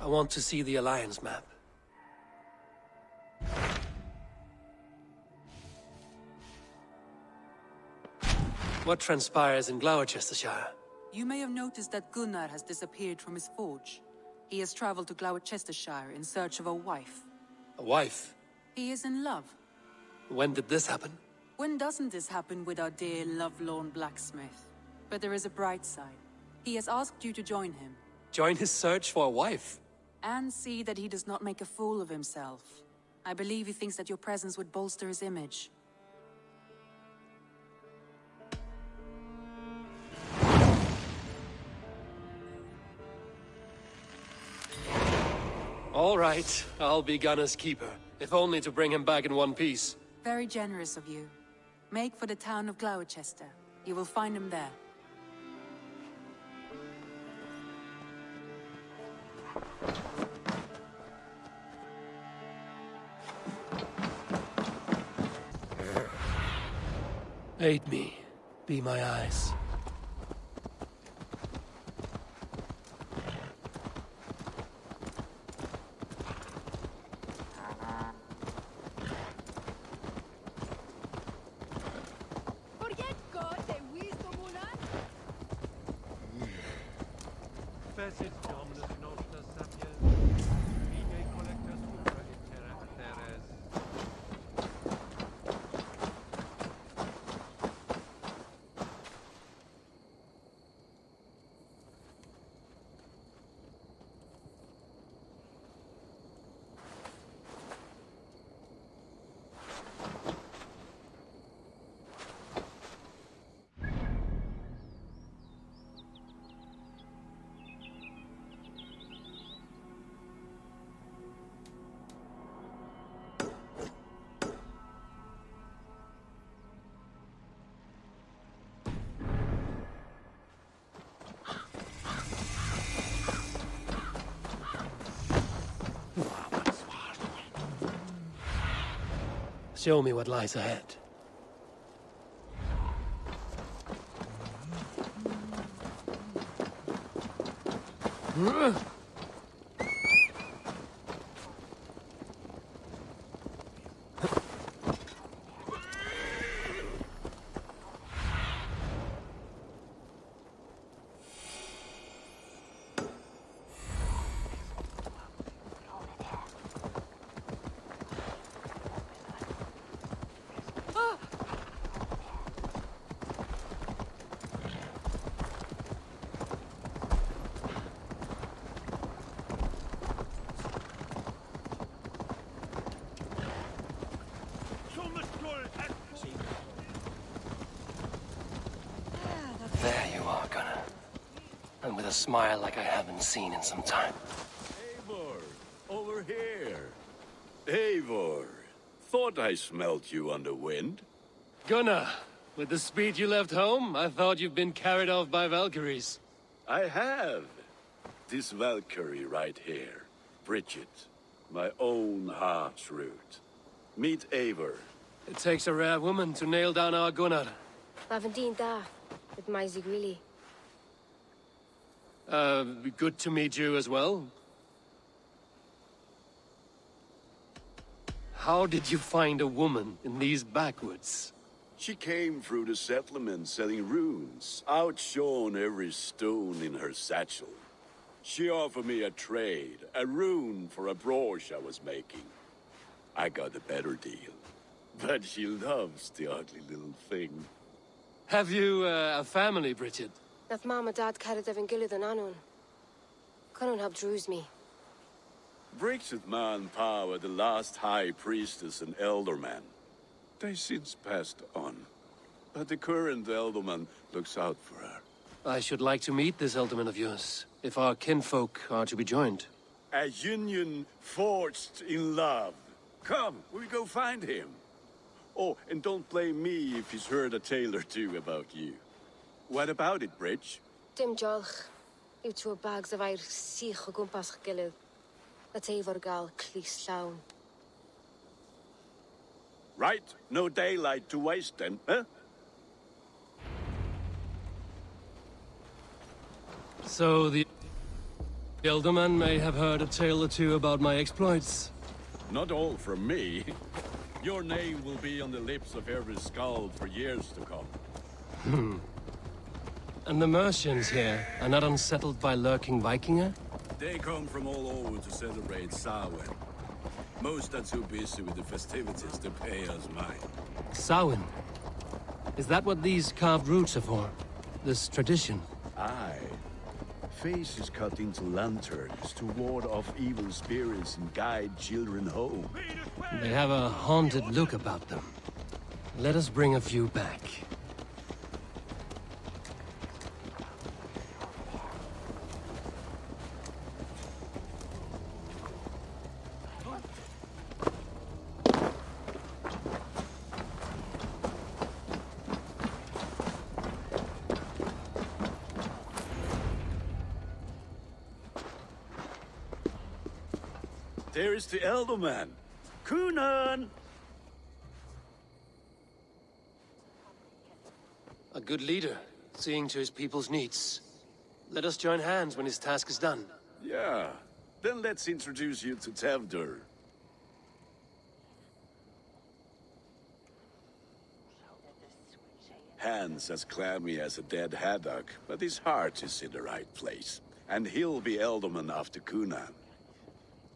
I want to see the Alliance map. What transpires in Gloucestershire? You may have noticed that Gunnar has disappeared from his forge. He has traveled to Gloucestershire in search of a wife. A wife? He is in love. When did this happen? When doesn't this happen with our dear lovelorn blacksmith? But there is a bright side. He has asked you to join him. Join his search for a wife? And see that he does not make a fool of himself. I believe he thinks that your presence would bolster his image. All right, I'll be Gunnar's keeper, if only to bring him back in one piece. Very generous of you. Make for the town of Gloucester. You will find him there. Aid me. Be my eyes. Show me what lies ahead. There you are, Gunnar. And with a smile like I haven't seen in some time. Eivor, over here. Eivor, thought I smelt you on the wind. Gunnar, with the speed you left home, I thought you'd been carried off by Valkyries. I have. This Valkyrie right here, Bridget, my own heart's root. Meet Eivor. It takes a rare woman to nail down our Gunnar. Lavendine da, with my Zigwili. Good to meet you as well. How did you find a woman in these backwoods? She came through the settlement selling runes, outshone every stone in her satchel. She offered me a trade, a rune for a brooch I was making. I got a better deal, but she loves the ugly little thing. Have you a family, Bridget? Nath Mom and Dad carried Evan Gillard and Anun. Cannon helped druise me. Bridget Man Power, the last high priestess and elderman. They since passed on, but the current elderman looks out for her. I should like to meet this elderman of yours, if our kinfolk are to be joined. A union forged in love. Come, we'll go find him. Oh, and don't blame me if he's heard a tale or two about you. What about it, Bridge? Dim Jolch. You two bags of air sich o gwmpas gilydd. Let Eivor gal clis llawn. Right, no daylight to waste then, huh? So The Elderman may have heard a tale or two about my exploits. Not all from me. Your name will be on the lips of every skald for years to come. And the Mercians here are not unsettled by lurking Vikinger? They come from all over to celebrate Samhain. Most are too busy with the festivities to pay us mind. Samhain? Is that what these carved roots are for? This tradition? Aye. Faces cut into lanterns to ward off evil spirits and guide children home. They have a haunted look about them. Let us bring a few back. There is the Elderman. Kunan! A good leader, seeing to his people's needs. Let us join hands when his task is done. Yeah. Then let's introduce you to Tevdur. Hands as clammy as a dead haddock, but his heart is in the right place. And he'll be Elderman after Kunan.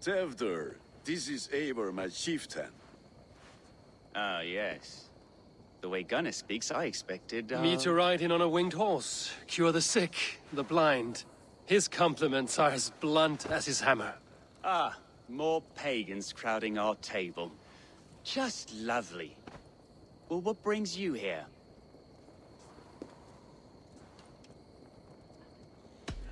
Tevdur, this is Eivor, my chieftain. Ah, yes. The way Gunnar speaks, I expected, Me to ride in on a winged horse, cure the sick, the blind. His compliments are as blunt as his hammer. Ah, more pagans crowding our table. Just lovely. Well, what brings you here?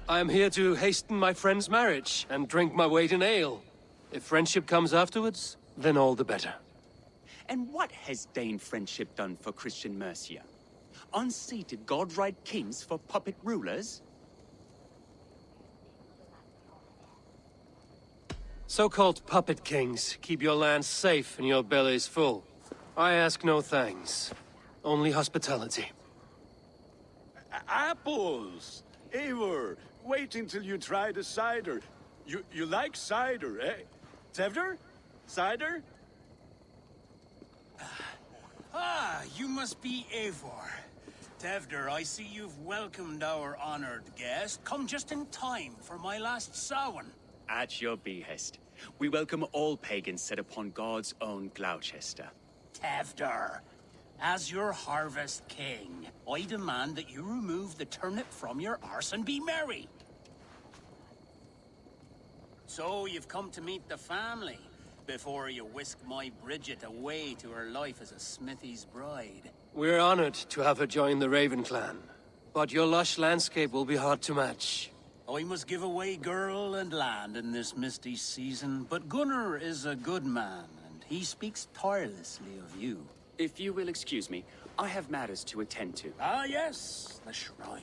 I am here to hasten my friend's marriage and drink my weight in ale. If friendship comes afterwards, then all the better. And what has Dane friendship done for Christian Mercia? Unseated godright kings for puppet rulers? So-called puppet kings keep your lands safe and your bellies full. I ask no thanks, only hospitality. Apples! Eivor, wait until you try the cider. You like cider, eh? Tevdur? Cider? Ah, you must be Eivor. Tevdur, I see you've welcomed our honored guest. Come just in time for my last Samhain. At your behest. We welcome all pagans set upon God's own Gloucester. Tevdur, as your harvest king, I demand that you remove the turnip from your arse and be merry. So you've come to meet the family, before you whisk my Bridget away to her life as a smithy's bride. We're honored to have her join the Raven clan, but your lush landscape will be hard to match. I must give away girl and land in this misty season, but Gunnar is a good man, and he speaks tirelessly of you. If you will excuse me, I have matters to attend to. Ah, yes, the shrine.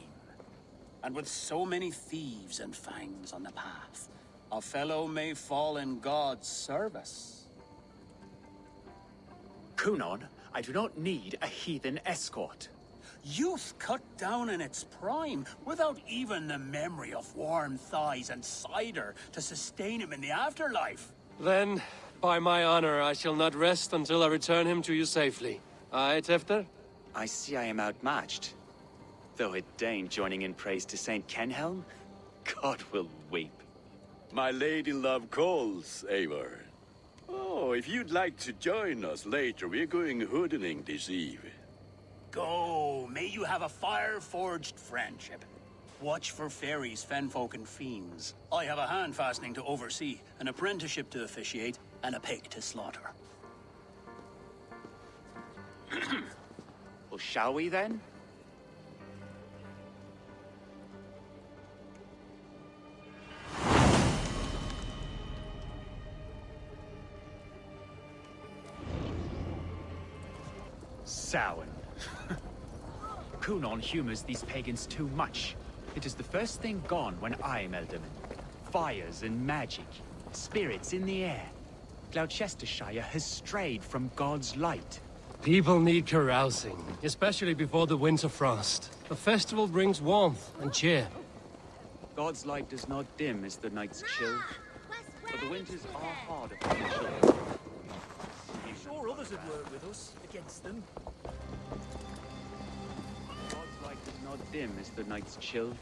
And with so many thieves and fangs on the path, a fellow may fall in God's service. Kunon, I do not need a heathen escort. Youth cut down in its prime, without even the memory of warm thighs and cider to sustain him in the afterlife. Then, by my honor, I shall not rest until I return him to you safely. Aye, Tefter? I see I am outmatched. Though a Dane joining in praise to Saint Kenhelm, God will weep. My lady love calls, Eivor. Oh, if you'd like to join us later, we're going hoodening this eve. Go, may you have a fire-forged friendship. Watch for fairies, fenfolk, and fiends. I have a hand fastening to oversee, an apprenticeship to officiate, and a pig to slaughter. Well, shall we then? Samhain. Kunon humors these pagans too much. It is the first thing gone when I am Elderman. Fires and magic, spirits in the air. Gloucestershire has strayed from God's light. People need carousing, especially before the winter frost. A festival brings warmth and cheer. God's light does not dim as the nights chill, but the winters are hard upon the children. Sure, others would work with us against them. God's light does not dim as the nights chill,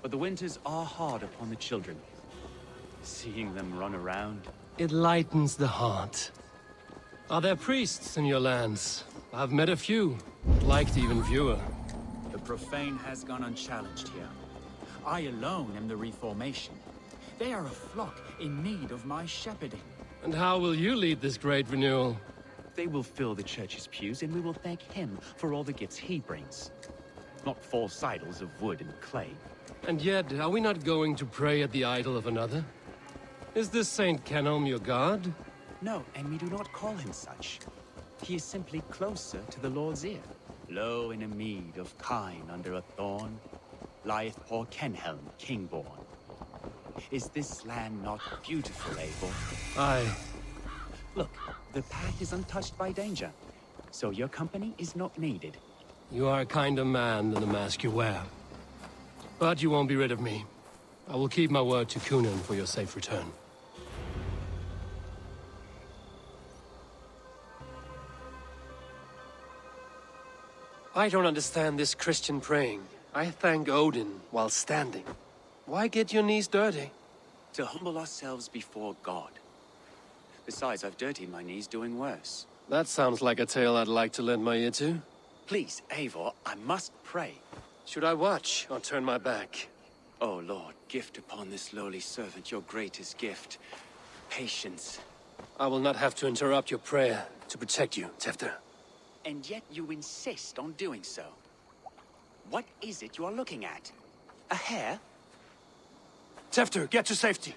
but the winters are hard upon the children. Seeing them run around. It lightens the heart. Are there priests in your lands? I've met a few. Liked even fewer. The profane has gone unchallenged here. I alone am the reformation. They are a flock in need of my shepherding. And how will you lead this great renewal? They will fill the church's pews, and we will thank him for all the gifts he brings. Not false idols of wood and clay. And yet, are we not going to pray at the idol of another? Is this Saint Kenelm your god? No, and we do not call him such. He is simply closer to the Lord's ear. Lo, in a mead of kine under a thorn, lieth poor Kenhelm, king-born. Is this land not beautiful, Eivor? Aye. Look, the path is untouched by danger, so your company is not needed. You are a kinder man than the mask you wear. But you won't be rid of me. I will keep my word to Kunan for your safe return. I don't understand this Christian praying. I thank Odin while standing. Why get your knees dirty? To humble ourselves before God. Besides, I've dirtied my knees doing worse. That sounds like a tale I'd like to lend my ear to. Please, Eivor, I must pray. Should I watch or turn my back? Oh Lord, gift upon this lowly servant your greatest gift. Patience. I will not have to interrupt your prayer to protect you, Tefter. And yet you insist on doing so. What is it you are looking at? A hare? Tefter, get to safety!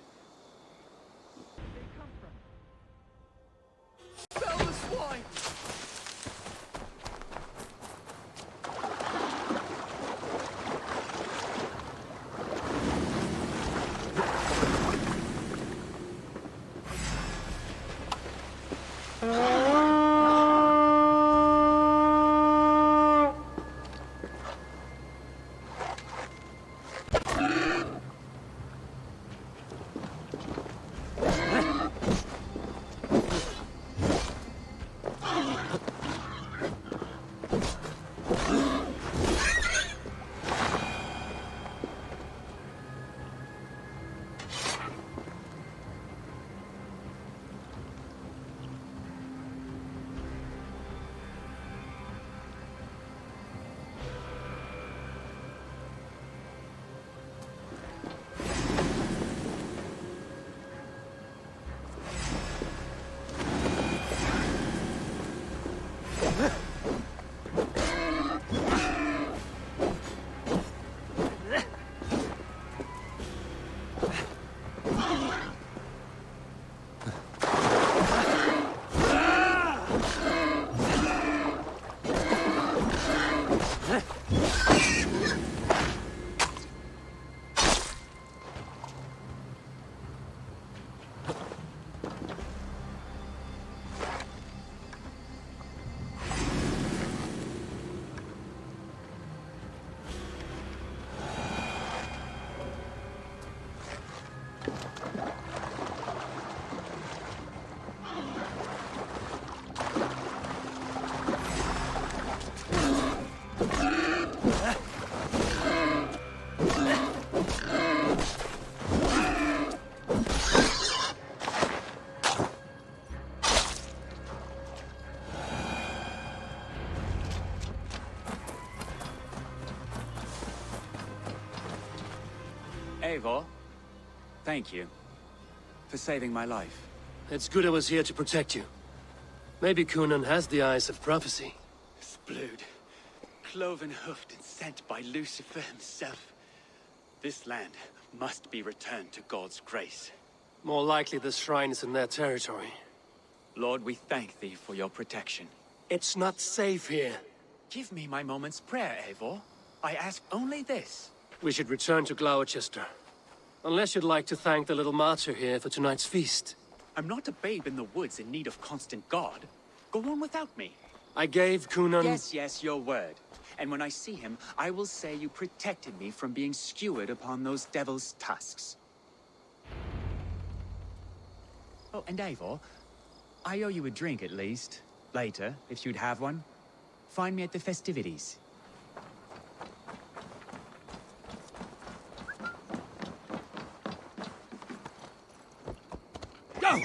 Spell the swine! Eivor, thank you for saving my life. It's good I was here to protect you. Maybe Kunan has the eyes of prophecy. Splood, cloven-hoofed and sent by Lucifer himself. This land must be returned to God's grace. More likely the shrine is in their territory. Lord, we thank thee for your protection. It's not safe here. Give me my moment's prayer, Eivor. I ask only this. We should return to Gloucester. Unless you'd like to thank the little martyr here for tonight's feast. I'm not a babe in the woods in need of constant guard. Go on without me. I gave Kunan... Yes, your word. And when I see him, I will say you protected me from being skewered upon those devil's tusks. Oh, and Eivor, I owe you a drink at least. Later, if you'd have one. Find me at the festivities. Go!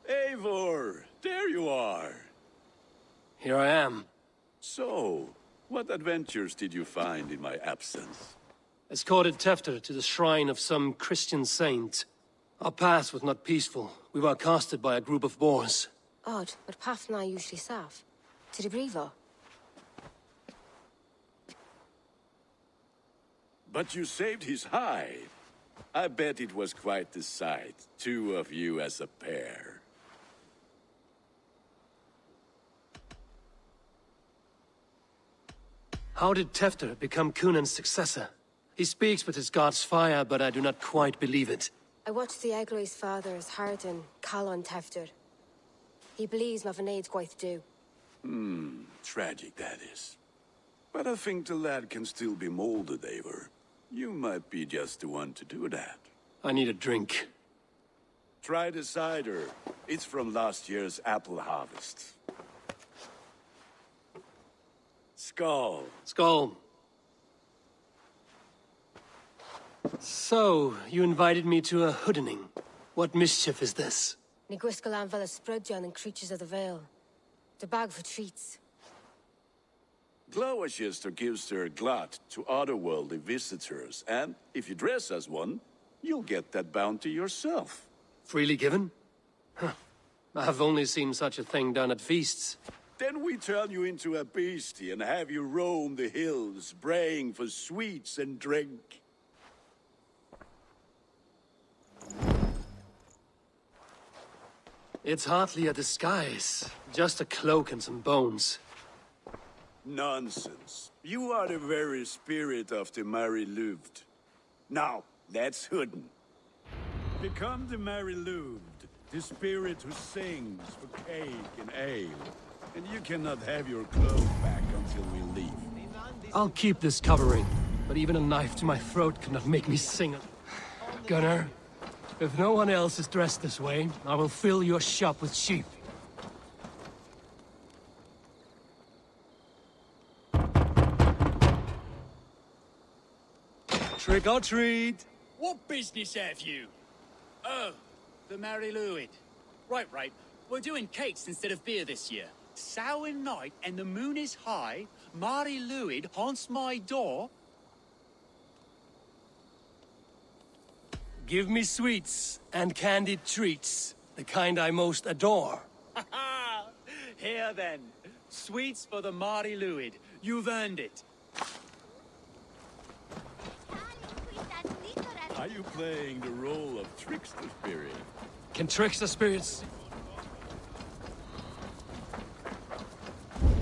Eivor, there you are. Here I am. So, what adventures did you find in my absence? Escorted Tefter to the shrine of some Christian saint. Our path was not peaceful. We were accosted by a group of boars. Odd, but path na usually safe. To the brievo. But you saved his hide. I bet it was quite the sight, two of you as a pair. How did Tefter become Cunan's successor? He speaks with his god's fire, but I do not quite believe it. I watched the Egroy's father's Harden call on Tefter. He believes Mavanade quite do. Tragic that is. But I think the lad can still be molded, Eivor. You might be just the one to do that. I need a drink. Try the cider. It's from last year's apple harvest. Skull. Skull. So, you invited me to a hoodening. What mischief is this? Niguiscalan Vela Sprudjan and Creatures of the Vale. The bag for treats. Glowachester gives their glut to otherworldly visitors, and if you dress as one, you'll get that bounty yourself. Freely given? Huh. I have only seen such a thing done at feasts. Then we turn you into a beastie and have you roam the hills, braying for sweets and drink. It's hardly a disguise. Just a cloak and some bones. Nonsense. You are the very spirit of the Mary Louved. Now, let's hooden. Become the Mary Louved, the spirit who sings for cake and ale. And you cannot have your clothes back until we leave. I'll keep this covering, but even a knife to my throat cannot make me sing. Gunnar, if no one else is dressed this way, I will fill your shop with sheep. Trick or treat! What business have you? Oh, the Mary Lwyd. Right. We're doing cakes instead of beer this year. Samhain night and the moon is high. Mary Lwyd haunts my door. Give me sweets and candied treats, the kind I most adore. Here then, sweets for the Mary Lwyd. You've earned it. Are you playing the role of trickster spirit? Can trickster spirits...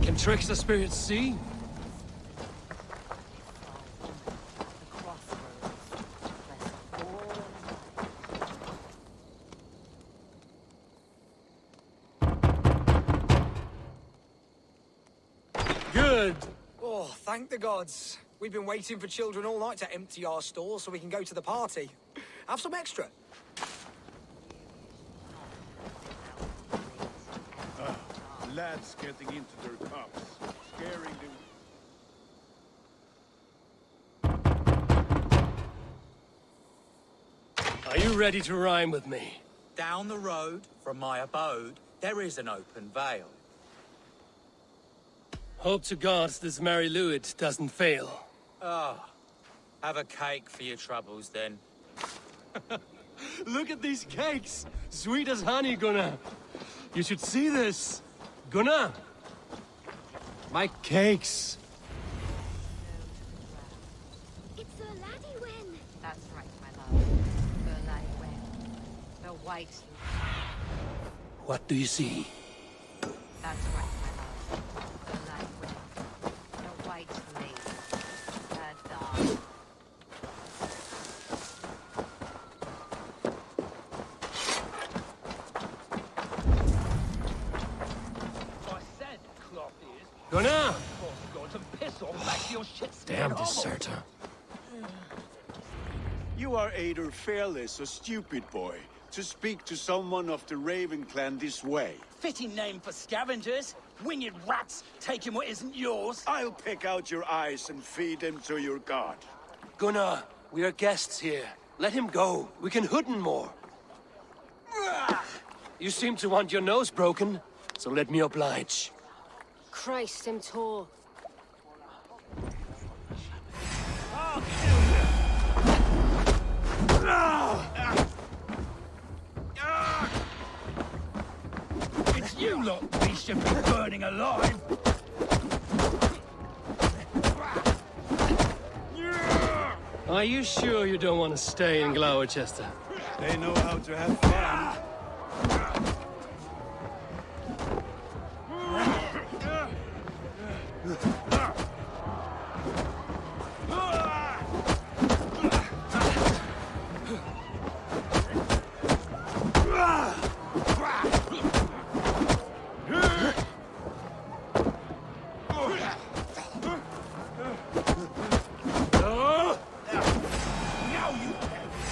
Can trickster spirits see? Good. Oh, thank the gods. We've been waiting for children all night to empty our stores so we can go to the party. Have some extra. Lads getting into their cups, scaring the... Are you ready to rhyme with me? Down the road from my abode, there is an open vale. Hope to gods this Mary Lwyd doesn't fail. Ah, have a cake for your troubles then. Look at these cakes! Sweet as honey, Gunnar! You should see this! Gunnar! My cakes! It's Sir Laddie Wen. That's right, my love. The light wind. The white. What do you see? That's right, my love. The language. The white lady. The dog. Gunnar! Damn deserter. You are either fearless or stupid, boy, to speak to someone of the Raven clan this way. Fitting name for scavengers. Winged rats taking what isn't yours. I'll pick out your eyes and feed them to your god. Gunnar, we are guests here. Let him go. We can hooden more. You seem to want your nose broken, so let me oblige. Christ, him tall. It's you lot we should be burning alive. Are you sure you don't want to stay in Gloucester? They know how to have fun.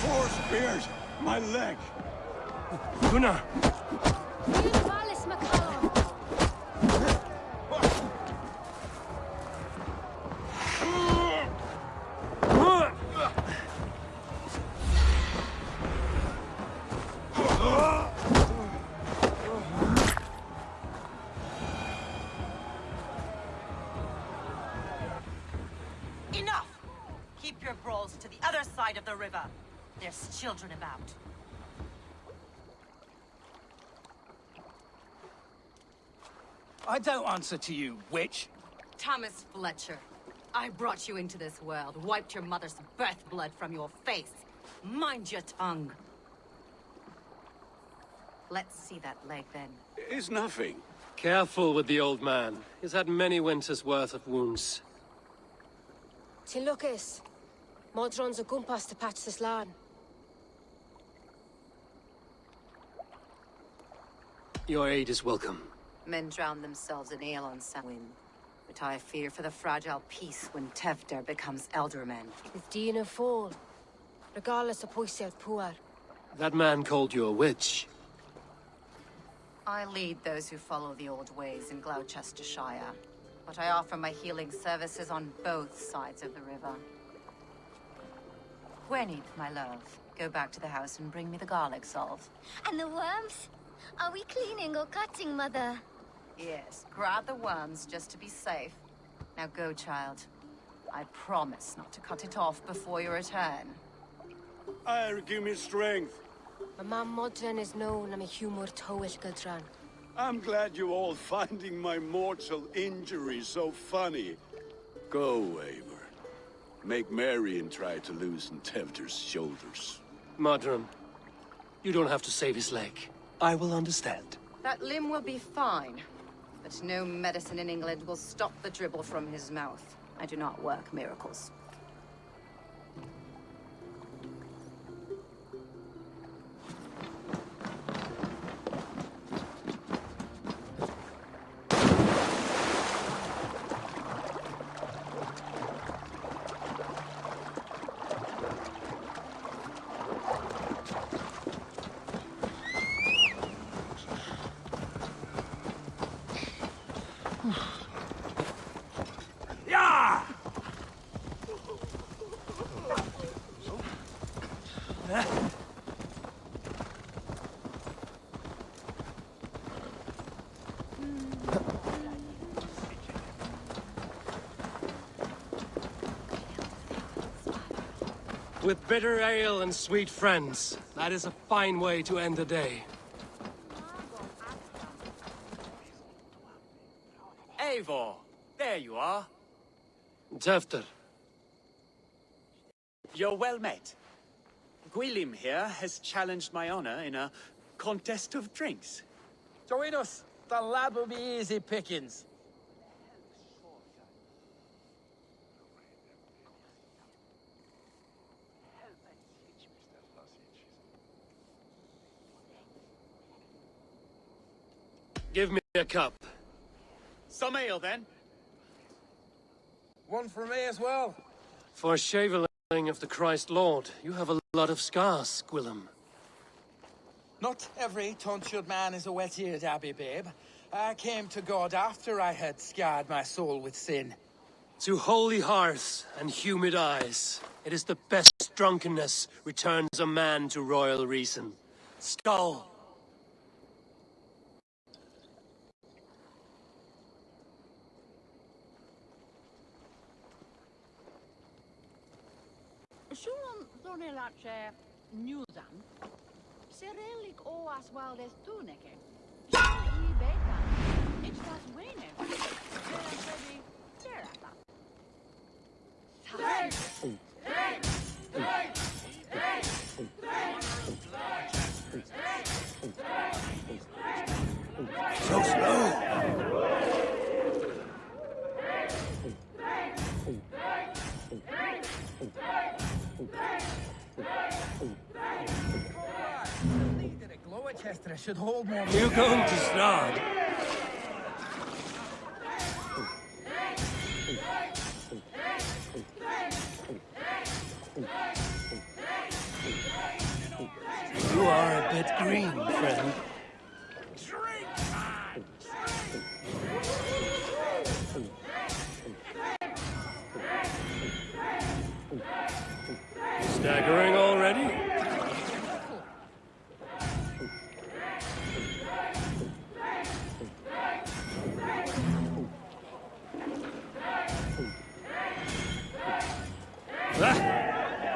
Four spears! My leg! Gunnar! Valis McCallum. Enough! Keep your brawls to the other side of the river. There's children about. I don't answer to you, witch. Thomas Fletcher. I brought you into this world, wiped your mother's birth blood from your face. Mind your tongue. Let's see that leg then. It's nothing. Careful with the old man. He's had many winters' worth of wounds. Till Lucas. Modron's a gumpas to patch this land. Your aid is welcome. Men drown themselves in ale on Samhain. But I fear for the fragile peace when Tevder becomes elderman. With Dean and fall. Regardless of Poisier Puar. That man called you a witch. I lead those who follow the old ways in Gloucestershire. But I offer my healing services on both sides of the river. Gwenny, my love, go back to the house and bring me the garlic salve. And the worms? Are we cleaning or cutting, Mother? Yes, grab the worms just to be safe. Now go, child. I promise not to cut it off before your return. Give me strength. My mam Modron is known am a humor toish Gudran. I'm glad you all finding my mortal injury so funny. Go, Eivor. Make merry and try to loosen Tevder's shoulders. Modron, you don't have to save his leg. I will understand. That limb will be fine. But no medicine in England will stop the dribble from his mouth. I do not work miracles. With bitter ale and sweet friends, that is a fine way to end the day. Eivor, there you are. Tevder, You're well met. Gwilym here has challenged my honor in a contest of drinks. Join us. The lad will be easy pickings. Give me a cup. Some ale, then. One for me as well. For shaveling of the Christ Lord, you have a lot of scars, Gwillem. Not every tonsured man is a wet-eared Abbey, babe. I came to God after I had scarred my soul with sin. To holy hearths and humid eyes, it is the best drunkenness returns a man to royal reason. Skull! Sulan Thornilache Newsan, Cyrillic oas waldes tuneke. I beta, it's das wene. So slow! Chester should hold more. You're going to start. You are a bit green, friend. Drink, man! Staggering already?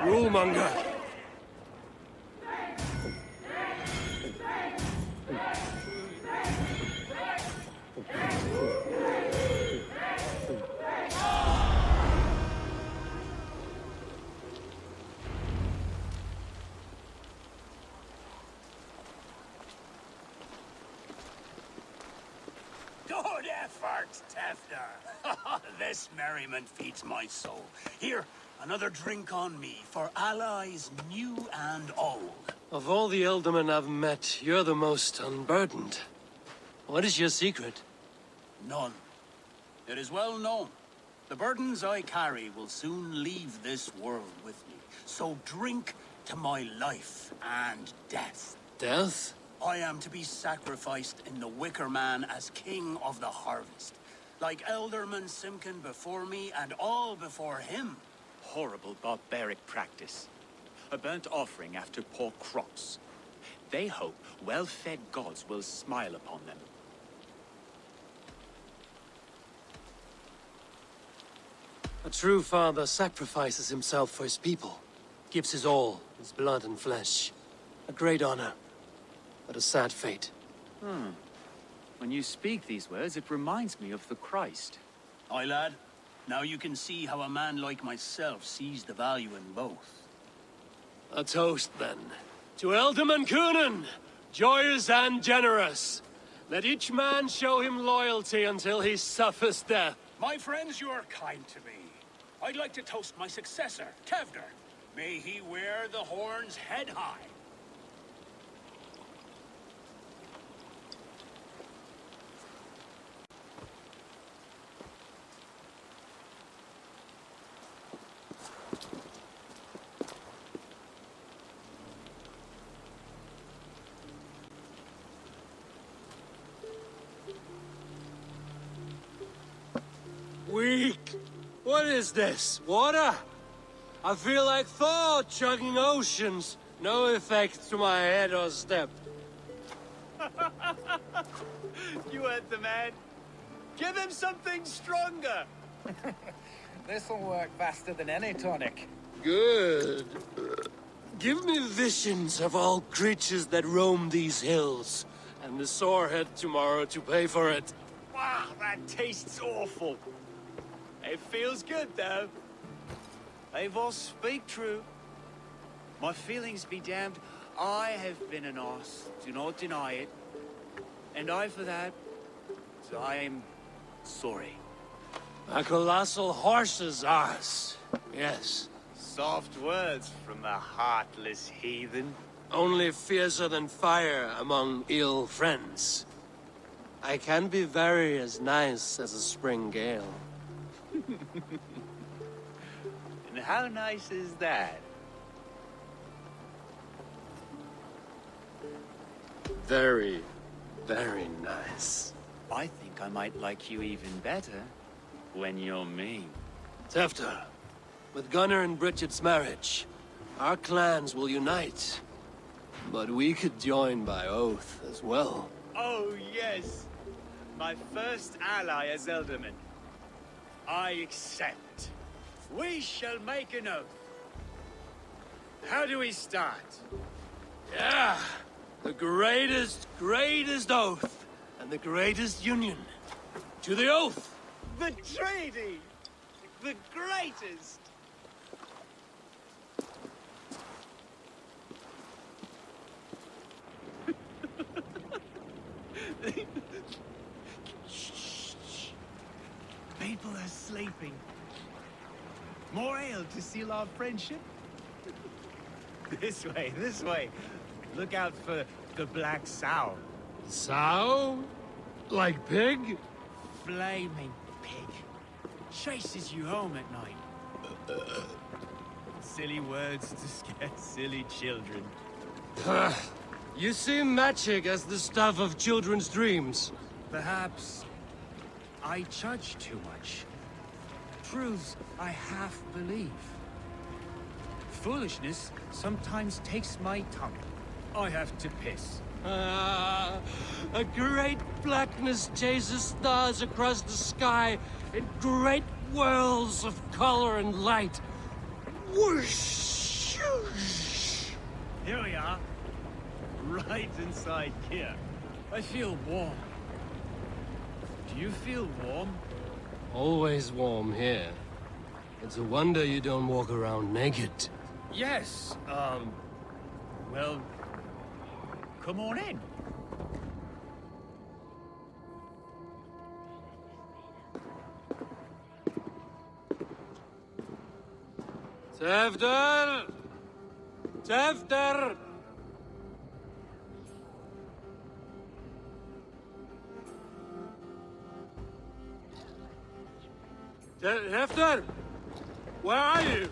Rulemonger! Good effort, Tefner. This merriment feeds my soul. Here, another drink on me for allies new and old. Of all the Ealdormen I've met, you're the most unburdened. What is your secret? None. It is well known. The burdens I carry will soon leave this world with me. So drink to my life and death. Death? I am to be sacrificed in the Wicker Man as king of the harvest. Like Elderman Simkin before me and all before him. Horrible barbaric practice. A burnt offering after poor crops. They hope well-fed gods will smile upon them. A true father sacrifices himself for his people. Gives his all, his blood and flesh. A great honor, but a sad fate. When you speak these words, it reminds me of the Christ. Aye, lad. Now you can see how a man like myself sees the value in both. A toast, then. To Ealdorman Coonan, joyous and generous. Let each man show him loyalty until he suffers death. My friends, you are kind to me. I'd like to toast my successor, Tevder. May he wear the horns head high. Weak. What is this? Water? I feel like Thor chugging oceans. No effect to my head or step. You heard the man. Give him something stronger. This'll work faster than any tonic. Good. Give me visions of all creatures that roam these hills, and the sorehead tomorrow to pay for it. Wow, that tastes awful. It feels good, though. Eivor, speak true. My feelings be damned. I have been an arse. Do not deny it. And I for that, so I am sorry. A colossal horse's arse. Yes. Soft words from the heartless heathen. Only fiercer than fire among ill friends. I can be very as nice as a spring gale. And how nice is that? Very, very nice. I think I might like you even better when you're me. Tefter, with Gunnar and Bridget's marriage, our clans will unite. But we could join by oath as well. Oh, yes. My first ally as Elderman. I accept. We shall make an oath. How do we start? Yeah! The greatest oath, and the greatest union. To the oath! The treaty! The greatest! Shh. People are sleeping. More ale to seal our friendship? This way, this way. Look out for the black sow. Sow? Like pig? Flaming pig. Chases you home at night. Silly words to scare silly children. You see magic as the stuff of children's dreams. Perhaps I judge too much. Truths I half believe. Foolishness sometimes takes my tongue. I have to piss. A great blackness chases stars across the sky in great whirls of color and light. Whoosh! Here we are. Right inside here. I feel warm. Do you feel warm? Always warm here. It's a wonder you don't walk around naked. Yes, well, come on in. Tefter! Tefter! Tefter! Where are you?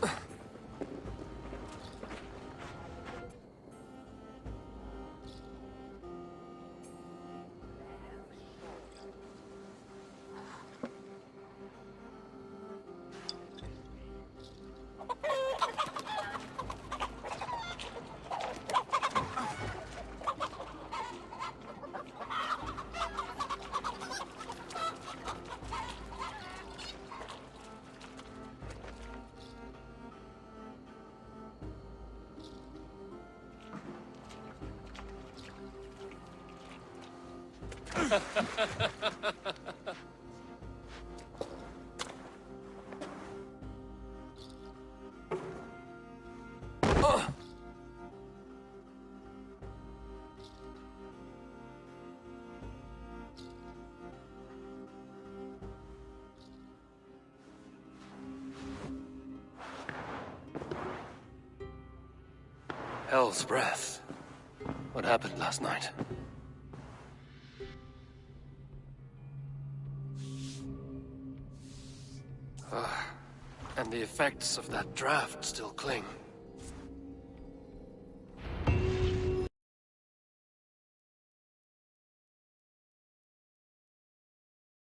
Hell's breath. What happened last night? And the effects of that draft still cling.